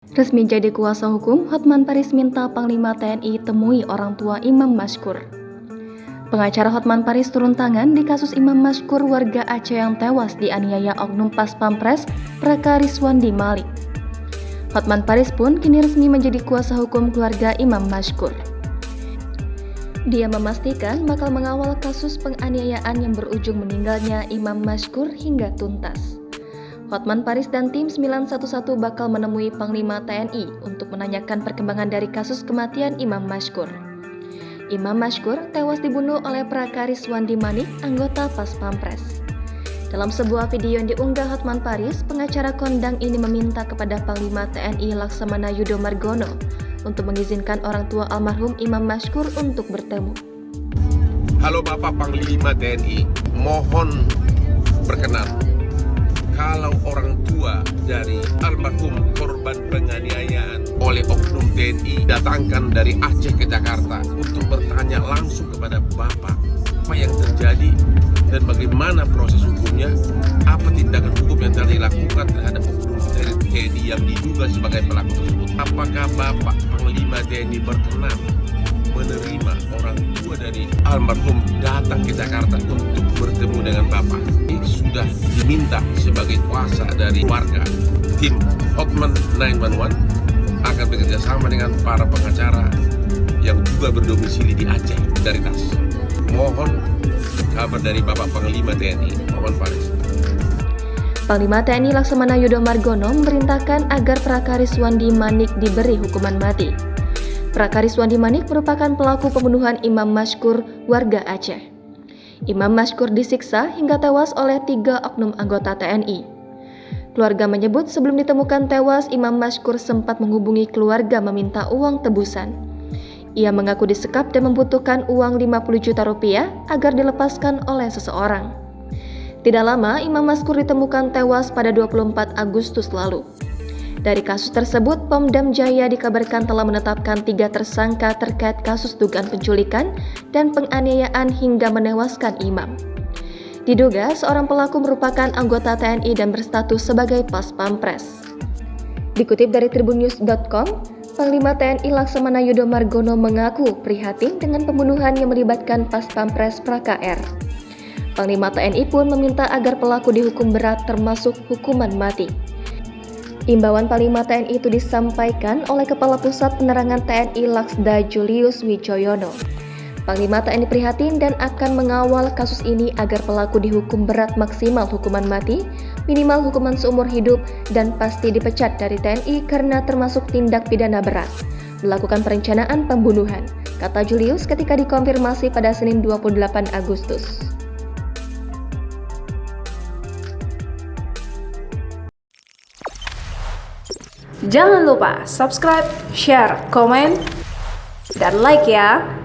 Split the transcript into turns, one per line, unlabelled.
Resmi jadi kuasa hukum, Hotman Paris minta Panglima TNI temui orang tua Imam Mashkur. Pengacara Hotman Paris turun tangan di kasus Imam Mashkur warga Aceh yang tewas dianiaya oknum Pas Pampres Praka Rizwandi Malik. Hotman Paris pun kini resmi menjadi kuasa hukum keluarga Imam Mashkur. Dia memastikan bakal mengawal kasus penganiayaan yang berujung meninggalnya Imam Mashkur hingga tuntas. Hotman Paris dan tim 911 bakal menemui Panglima TNI untuk menanyakan perkembangan dari kasus kematian Imam Mashkur. Imam Mashkur tewas dibunuh oleh Praka Rizwandi Malik, anggota Pas Pampres. Dalam sebuah video yang diunggah Hotman Paris, pengacara kondang ini meminta kepada Panglima TNI Laksamana Yudo Margono untuk mengizinkan orang tua almarhum Imam Mashkur untuk bertemu.
Halo Bapak Panglima TNI, mohon berkenan. Kalau orang tua dari almarhum korban penganiayaan oleh oknum TNI datangkan dari Aceh ke Jakarta untuk bertanya langsung kepada Bapak apa yang terjadi dan bagaimana proses hukumnya, apa tindakan hukum yang telah dilakukan terhadap oknum TNI yang diduga sebagai pelaku tersebut. Apakah Bapak Panglima TNI berkenan menerima orang tua dari almarhum datang ke Jakarta untuk bertemu dengan Bapak? Ini sudah diminta sebagai kuasa dari warga. Tim Hotman 911 akan bekerjasama dengan para pengacara yang juga berdomisili di Aceh dari TAS. Mohon kabar dari Bapak Panglima TNI, Hotman Paris.
Panglima TNI Laksamana Yudo Margono memerintahkan agar Praka Rizwandi Malik diberi hukuman mati. Praka Rizwandi Malik merupakan pelaku pembunuhan Imam Mashkur warga Aceh. Imam Mashkur disiksa hingga tewas oleh 3 oknum anggota TNI. Keluarga menyebut sebelum ditemukan tewas, Imam Mashkur sempat menghubungi keluarga meminta uang tebusan. Ia mengaku disekap dan membutuhkan uang 50 juta rupiah agar dilepaskan oleh seseorang. Tidak lama, Imam Mashkur ditemukan tewas pada 24 Agustus lalu. Dari kasus tersebut, Pemdam Jaya dikabarkan telah menetapkan 3 tersangka terkait kasus dugaan penculikan dan penganiayaan hingga menewaskan Imam. Diduga seorang pelaku merupakan anggota TNI dan berstatus sebagai Pas Pampres. Dikutip dari tribunnews.com, Panglima TNI Laksamana Yudo Margono mengaku prihatin dengan pembunuhan yang melibatkan Pas Pampres Praka R. Panglima TNI pun meminta agar pelaku dihukum berat termasuk hukuman mati. Imbauan Panglima TNI itu disampaikan oleh Kepala Pusat Penerangan TNI Laksda Julius Wijoyono. Panglima TNI prihatin dan akan mengawal kasus ini agar pelaku dihukum berat maksimal hukuman mati, minimal hukuman seumur hidup, dan pasti dipecat dari TNI karena termasuk tindak pidana berat, melakukan perencanaan pembunuhan, kata Julius ketika dikonfirmasi pada Senin 28 Agustus.
Jangan lupa subscribe, share, komen, dan like ya!